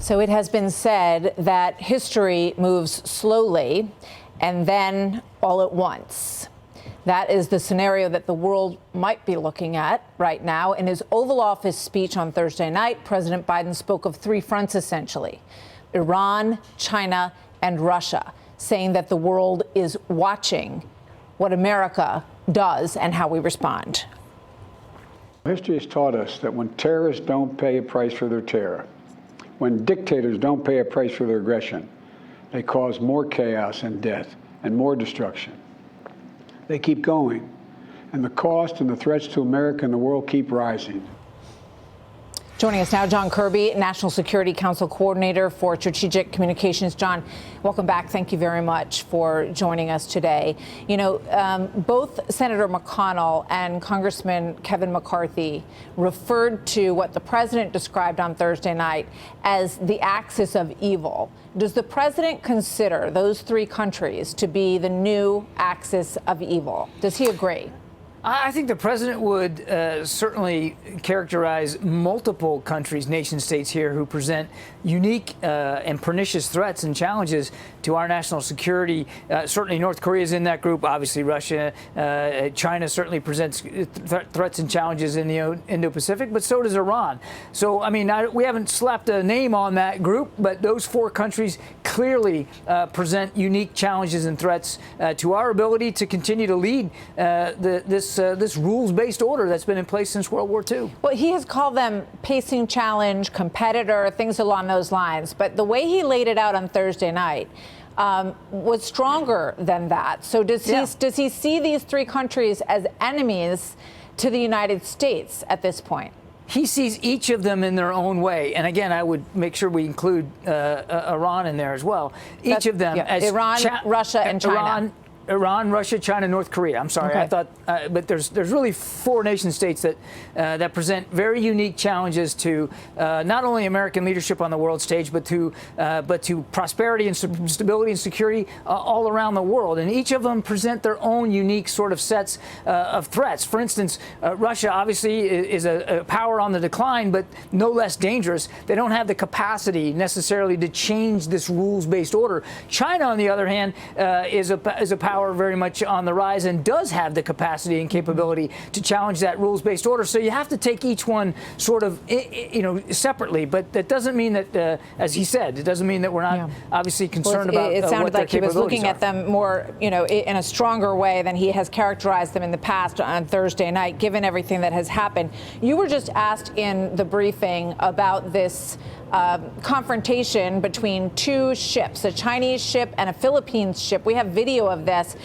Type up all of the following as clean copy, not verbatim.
So it has been said that history moves slowly and then all at once. That is the scenario that the world might be looking at right now. In his Oval Office speech on Thursday night, President Biden spoke of three fronts, essentially: Iran, China, and Russia, saying that the world is watching what America does and how we respond. History has taught us that when terrorists don't pay a price for their terror, when dictators don't pay a price for their aggression, they cause more chaos and death and more destruction. They keep going, and the cost and the threats to America and the world keep rising. Joining us now, John Kirby, National Security Council Coordinator for Strategic Communications. John, welcome back. Thank you very much for joining us today. You know, both Senator McConnell and Congressman Kevin McCarthy referred to what the president described on Thursday night as the axis of evil. Does the president consider those three countries to be the new axis of evil? Does he agree? I think the president would certainly characterize multiple countries, nation states here, who present unique and pernicious threats and challenges to our national security. Certainly North Korea is in that group. Obviously Russia, China certainly presents threats and challenges in the Indo-Pacific, but so does Iran. So, I mean, we haven't slapped a name on that group, but those four countries clearly present unique challenges and threats to our ability to continue to lead this rules-based order that's been in place since World War II. Well, he has called them pacing challenge, competitor, things along those lines. But the way he laid it out on Thursday night was stronger than that. So does he see these three countries as enemies to the United States at this point? He sees each of them in their own way. And again, I would make sure we include Iran in there as well. Each of them as Iran, Russia, and China. Iran, Russia, China, North Korea. I'm sorry, okay. I thought, but there's really four nation states that present very unique challenges to not only American leadership on the world stage, but to prosperity and stability and security all around the world. And each of them present their own unique sort of sets of threats. For instance, Russia obviously is a power on the decline, but no less dangerous. They don't have the capacity necessarily to change this rules-based order. China, on the other hand, is a power very much on the rise and does have the capacity and capability to challenge that rules-based order. So you have to take each one sort of, separately. But that doesn't mean that, as he said, it doesn't mean that we're not obviously concerned about it sounded what their like he was looking at them more, in a stronger way than he has characterized them in the past on Thursday night, given everything that has happened. You were just asked in the briefing about this confrontation between two ships, a Chinese ship and a Philippines ship. We have video of this.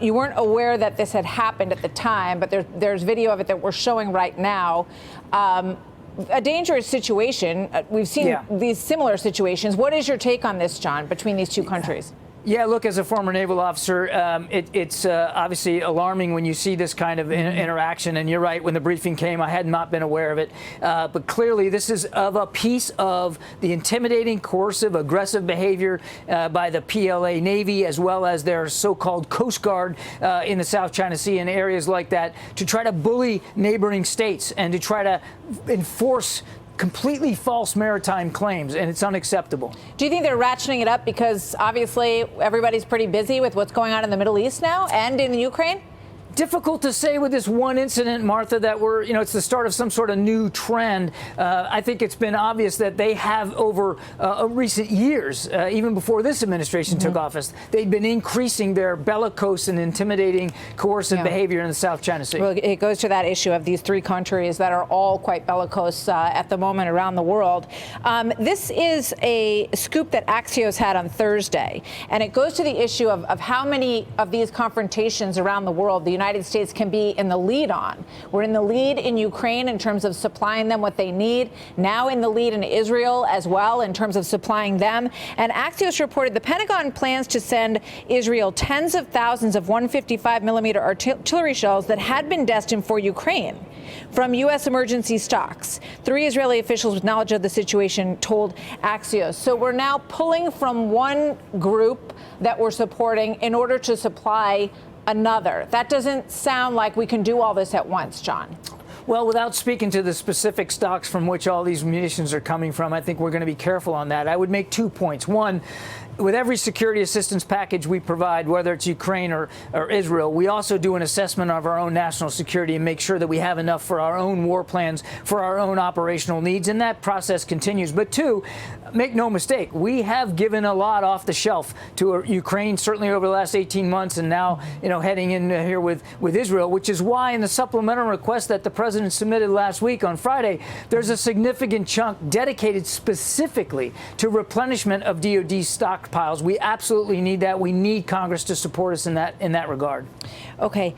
You weren't aware that this had happened at the time, but there's video of it that we're showing right now. A dangerous situation. We've seen these similar situations. What is your take on this, John, between these two countries? Yeah, look, as a former naval officer, it's obviously alarming when you see this kind of interaction. And you're right, when the briefing came, I had not been aware of it. But clearly, this is of a piece of the intimidating, coercive, aggressive behavior by the PLA Navy, as well as their so-called Coast Guard in the South China Sea and areas like that, to try to bully neighboring states and to try to enforce completely false maritime claims, and it's unacceptable. Do you think they're ratcheting it up because obviously everybody's pretty busy with what's going on in the Middle East now and in Ukraine? Difficult to say with this one incident, Martha, that it's the start of some sort of new trend. I think it's been obvious that they have over recent years, even before this administration took office, they've been increasing their bellicose and intimidating, coercive behavior in the South China Sea. Well, it goes to that issue of these three countries that are all quite bellicose at the moment around the world. This is a scoop that Axios had on Thursday, and it goes to the issue of how many of these confrontations around the world the United States can be in the lead on. We're in the lead in Ukraine in terms of supplying them what they need. Now in the lead in Israel as well in terms of supplying them. And Axios reported the Pentagon plans to send Israel tens of thousands of 155 millimeter artillery shells that had been destined for Ukraine from U.S. emergency stocks. Three Israeli officials with knowledge of the situation told Axios. So we're now pulling from one group that we're supporting in order to supply another. That doesn't sound like we can do all this at once, John. Well, without speaking to the specific stocks from which all these munitions are coming from, I think we're going to be careful on that. I would make 2 points. One, with every security assistance package we provide, whether it's Ukraine or Israel, we also do an assessment of our own national security and make sure that we have enough for our own war plans, for our own operational needs, and that process continues. But two, make no mistake, we have given a lot off the shelf to Ukraine, certainly over the last 18 months, and now, heading in here with Israel, which is why in the supplemental request that the president submitted last week on Friday, there's a significant chunk dedicated specifically to replenishment of DoD stockpiles. We absolutely need that. We need Congress to support us in that regard. Okay.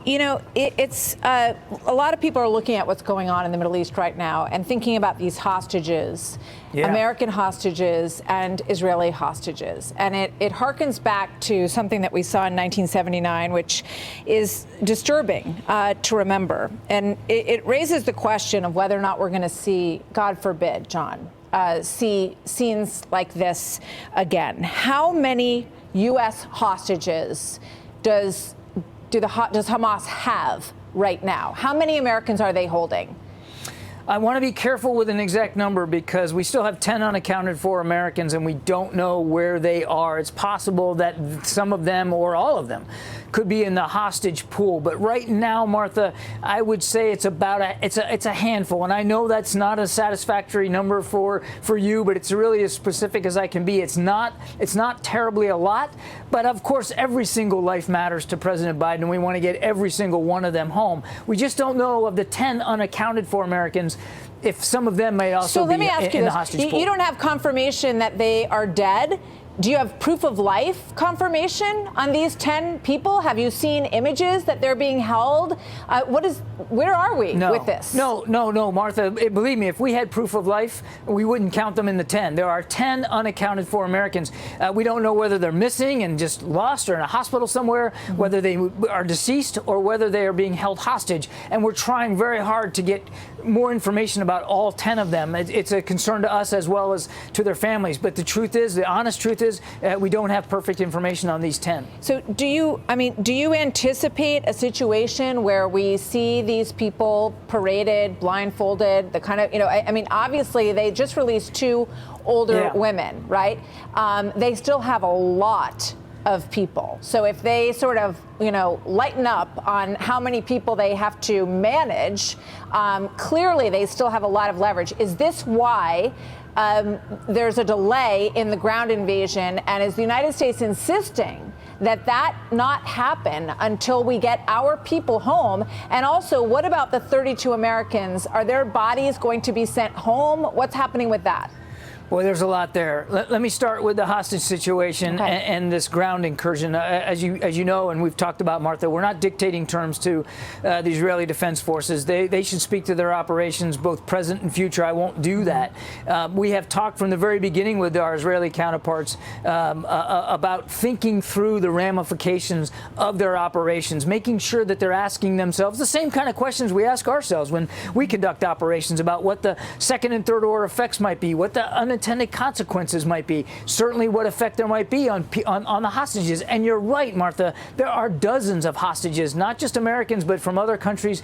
It's a lot of people are looking at what's going on in the Middle East right now and thinking about these hostages, American hostages and Israeli hostages. And it harkens back to something that we saw in 1979, which is disturbing to remember. And it raises the question of whether or not we're going to see, God forbid, John, see scenes like this again. How many U.S. hostages does Hamas have right now? How many Americans are they holding? I want to be careful with an exact number because we still have 10 unaccounted for Americans and we don't know where they are. It's possible that some of them or all of them could be in the hostage pool. But right now, Martha, I would say it's about it's a handful. And I know that's not a satisfactory number for you, but it's really as specific as I can be. It's not terribly a lot. But of course, every single life matters to President Biden, and we want to get every single one of them home. We just don't know of the 10 unaccounted for Americans if some of them may also be in the hostage pool. You don't have confirmation that they are dead. Do you have proof of life confirmation on these 10 people? Have you seen images that they're being held? Where are we with this? No, Martha. Believe me, if we had proof of life, we wouldn't count them in the 10. There are 10 unaccounted for Americans. We don't know whether they're missing and just lost or in a hospital somewhere, whether they are deceased or whether they are being held hostage. And we're trying very hard to get more information about all 10 of them. It's a concern to us as well as to their families. But the truth is, the honest truth is, we don't have perfect information on these 10. So do you anticipate a situation where we see these people paraded, blindfolded, the kind of, obviously they just released 2 older women, right? They still have a lot of people. So if they sort of, lighten up on how many people they have to manage, clearly they still have a lot of leverage. Is this why there's a delay in the ground invasion, and is the United States insisting that not happen until we get our people home? And also, what about the 32 Americans? Are their bodies going to be sent home? What's happening with that? Well, there's a lot there. Let me start with the hostage situation and this ground incursion. As you know, and we've talked about, Martha, we're not dictating terms to the Israeli Defense Forces. They should speak to their operations, both present and future. I won't do that. We have talked from the very beginning with our Israeli counterparts about thinking through the ramifications of their operations, making sure that they're asking themselves the same kind of questions we ask ourselves when we conduct operations about what the second and third order effects might be, what the unintended consequences might be, certainly what effect there might be on the hostages. And you're right, Martha, there are dozens of hostages, not just Americans, but from other countries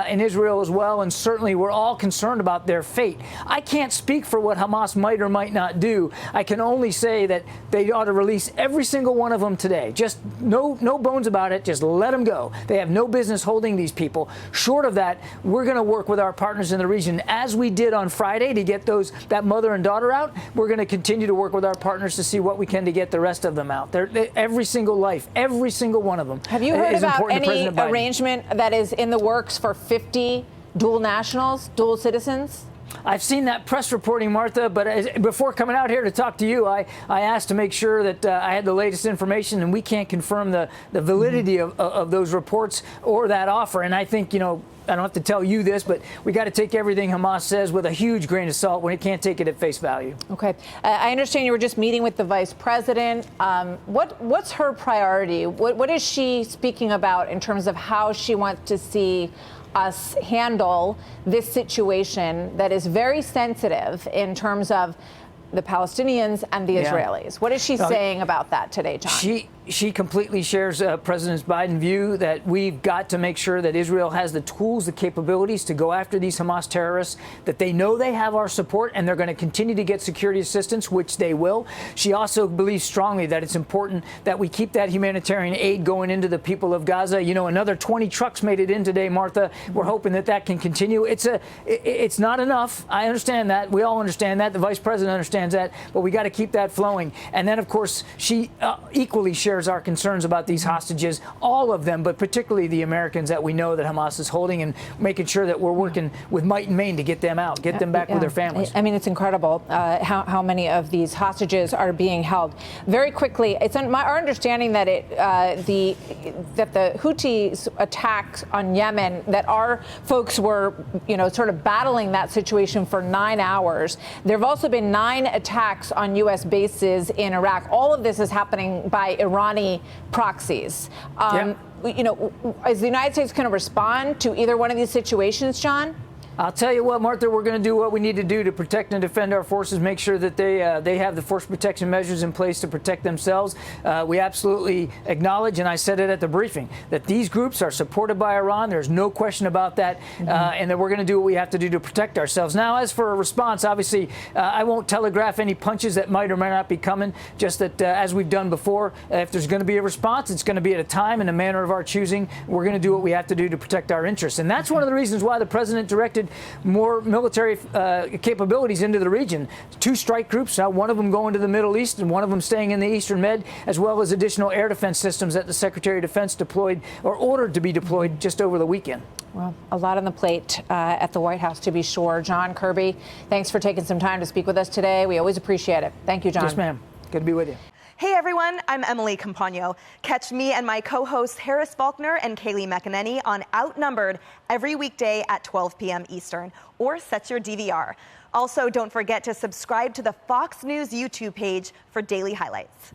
in Israel as well. And certainly we're all concerned about their fate. I can't speak for what Hamas might or might not do. I can only say that they ought to release every single one of them today. Just no bones about it. Just let them go. They have no business holding these people. Short of that, we're going to work with our partners in the region, as we did on Friday, to get that mother and daughter out. We're going to continue to work with our partners to see what we can to get the rest of them out. Every single life, every single one of them. Have you heard about any arrangement that is in the works for 50 dual nationals, dual citizens? I've seen that press reporting, Martha, but before coming out here to talk to you, I asked to make sure that I had the latest information, and we can't confirm the validity of those reports or that offer. And I think, I don't have to tell you this, but we got to take everything Hamas says with a huge grain of salt when it can't take it at face value. Okay. I understand you were just meeting with the vice president. What's her priority? What is she speaking about in terms of how she wants to see us handle this situation that is very sensitive in terms of the Palestinians and the Israelis? What is she saying about that today, John? she completely shares President Biden's view that we've got to make sure that Israel has the tools, the capabilities to go after these Hamas terrorists, that they know they have our support and they're going to continue to get security assistance, which they will. She also believes strongly that it's important that we keep that humanitarian aid going into the people of Gaza. You know, another 20 trucks made it in today, Martha. We're hoping that that can continue. It's not enough. I understand that. We all understand that. The vice president understands that. But we got to keep that flowing. And then, of course, she equally shares our concerns about these hostages, all of them, but particularly the Americans that we know that Hamas is holding, and making sure that we're working with might and main to get them out, get them back with their families. I mean, it's incredible how many of these hostages are being held. Very quickly, it's our understanding that the Houthis attacks on Yemen, that our folks were, sort of battling that situation for 9 hours. There have also been 9 attacks on U.S. bases in Iraq. All of this is happening by Irani proxies. Is the United States going to respond to either one of these situations, John? I'll tell you what, Martha, we're going to do what we need to do to protect and defend our forces, make sure that they have the force protection measures in place to protect themselves. We absolutely acknowledge, and I said it at the briefing, that these groups are supported by Iran. There's no question about that, and that we're going to do what we have to do to protect ourselves. Now, as for a response, obviously, I won't telegraph any punches that might or might not be coming, just that, as we've done before, if there's going to be a response, it's going to be at a time and a manner of our choosing. We're going to do what we have to do to protect our interests. And that's one of the reasons why the president directed more military capabilities into the region. 2 strike groups, now one of them going to the Middle East and one of them staying in the Eastern Med, as well as additional air defense systems that the Secretary of Defense deployed or ordered to be deployed just over the weekend. Well, a lot on the plate at the White House, to be sure. John Kirby, thanks for taking some time to speak with us today. We always appreciate it. Thank you, John. Yes, ma'am. Good to be with you. Hey everyone, I'm Emily Campagno. Catch me and my co-hosts Harris Faulkner and Kaylee McEnany on Outnumbered every weekday at 12 p.m. Eastern, or set your DVR. Also, don't forget to subscribe to the Fox News YouTube page for daily highlights.